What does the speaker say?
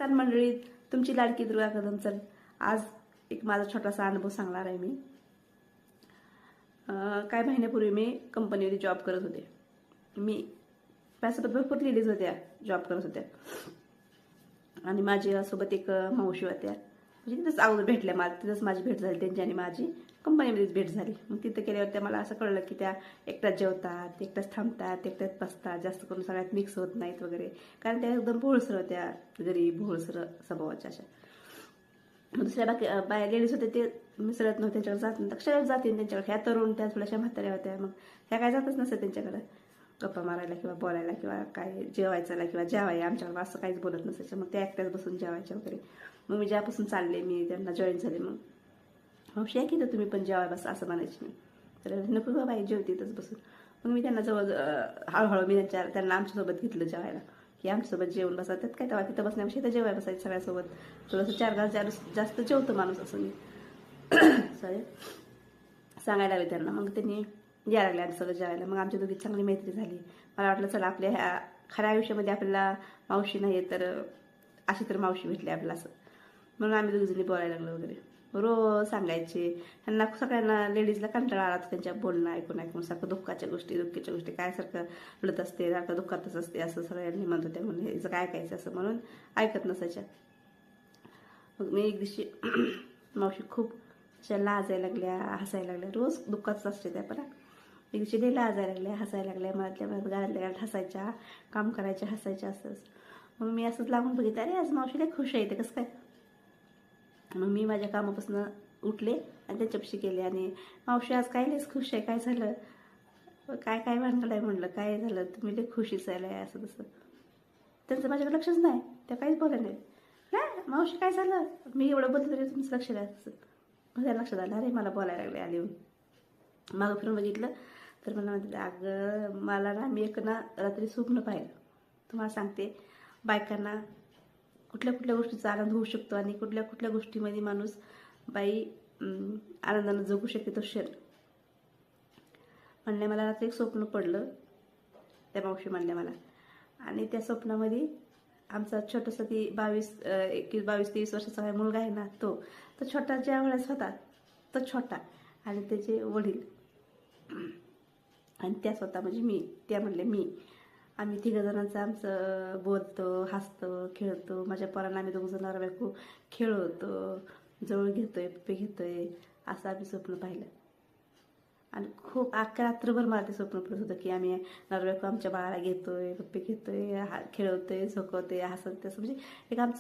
नमस्कार मंडळी, तुमची लाडकी दुर्गा कदम. चल आज एक माझा छोटासा अनुभव सांगणार आहे मी. काही महिन्यापूर्वी मी कंपनीमध्ये जॉब करत होते. मी माझ्यासोबत भरपूर लेडीज होत्या, जॉब करत होत्या आणि माझ्यासोबत एक मावशी होत्या. म्हणजे तिथंच अगोदर भेटल्या, तिथंच माझी भेट झाली त्यांची आणि माझी कंपनीमध्येच भेट झाली. मग तिथं केल्यावर मला असं कळलं की त्या एकट्याच जेवतात, एकट्याच थांबतात, एकट्याच बसतात, जास्त करून सगळ्यात मिक्स होत नाहीत वगैरे. कारण त्या एकदम भोळसर होत्या, गरीब भोळसर स्वभावाच्या अशा. दुसऱ्या बाकी बाया लेडीज होते ते मिसळत नव्हते, त्यांच्याकडे जात नाही. अक्षरात जातील त्यांच्याकडे. ह्या तरुण त्या थोड्याशा म्हाताऱ्या होत्या, मग ह्या काय जातच नसतं त्यांच्याकडे गप्पा मारायला किंवा बोलायला किंवा काय जेवायचं किंवा जेवाय आमच्याकडे असं काहीच बोलत नसायचं. मग त्या एकट्याच बसून जेवायच्या वगैरे. मग मी ज्यापासून चालले मी त्यांना जॉईन झाले. मग मावशी आहे की तर तुम्ही पण जेवाय बस असं म्हणायची मी. तर नको गं बाई जेवते इथंच बसून. मग मी त्यांना जवळ हळूहळू मी त्यांना आमच्यासोबत घेतलं जेवायला की आमच्यासोबत जेवण बसा. त्यात काय तेव्हा तिथं बसण्यापेक्षा इथं जेवाय बसायचं सगळ्यासोबत. थोडंसं 4 घास जास्त जेवतं माणूस असं मी सॉरी सांगायला हवे त्यांना. मग त्यांनी यायला लागले आम्ही सगळं जेवायला. मग आमच्या दोघी चांगली मैत्री झाली. मला वाटलं चला आपल्या ह्या खऱ्या आयुष्यामध्ये आपल्याला मावशी नाही तर अशी तर मावशी भेटली आपल्याला असं. म्हणून आम्ही दोघीजणी बोलायला लागलो वगैरे. रोज सांगायचे त्यांना. सगळ्यांना लेडीजला कंटाळा आला त्यांच्या बोलणं ऐकून ऐकून. सारखं दुःखाच्या गोष्टी काय सारखं रडत असते, सारखं दुःखातच असते असं सगळ्यांनी म्हणत होत्या. म्हणून हिचं काय ऐकायचं असं म्हणून ऐकत नसायच्या. मग मी एक दिवशी मावशी खूप अशा लाजायला लागल्या, हसायला लागल्या. रोज दुःखातच असते त्या. पण एक दिवशी लई लाजायला लागल्या, हसायला लागल्या. मनातल्या मनात गाळ्यातल्या गाळ्यात हसायच्या, काम करायच्या, हसायच्या असंच. मग मी असंच लागून बघितलं, अरे आज मावशीला खुश आहे ते कसं काय. मग मी माझ्या कामापासून उठले आणि त्यांच्यापाशी गेले आणि मावशी आज काय लईच खुश आहे, काय झालं, काय काय भानगड आहे म्हणलं, काय झालं तुम्ही लई खुशीच आहे असं तसं. त्यांचं माझ्याकडे लक्षच नाही, त्या काहीच बोलल्या नाही. नाही मावशी काय झालं, मी एवढं बोलते तरी तुमचं लक्ष द्या असं. मग त्या लक्षात आलं, अरे मला बोलायला लागले आले. मागं फिरून बघितलं तर मला म्हणते, अगं मला ना मी एक ना रात्री स्वप्न पाहिलं. तुम्हाला सांगते बायकांना कुठल्या कुठल्या गोष्टीचा आनंद होऊ शकतो आणि कुठल्या कुठल्या गोष्टीमध्ये माणूस बाई आनंदानं जगू शकते तो क्षण. म्हणले मला रात्री एक स्वप्न पडलं, त्या मावशी म्हणल्या मला. आणि त्या स्वप्नामध्ये आमचा छोटासा ती 22-23 वर्षाचा मुलगा आहे ना, तो छोटा ज्या वेळेस होता तो छोटा आणि त्याचे वडील आणि त्या स्वतः म्हणजे मी. त्या म्हणले मी आम्ही 3 जणांचं आमचं बोलतो, हसतो, खेळतो. माझ्या पोरांना आम्ही 2 जण नवरा बायको खेळवतो, जवळ घेतोय, पप्पी घेतोय असं आम्ही स्वप्न पाहिलं. आणि खूप अख्ख्या रात्रभर मला ते स्वप्न पडत होतं की आम्ही नवरा बायको आमच्या बाळाला घेतोय, पप्पी घेतोय, खेळवतोय, झोकवतोय, हसत तसं. म्हणजे एक आमचं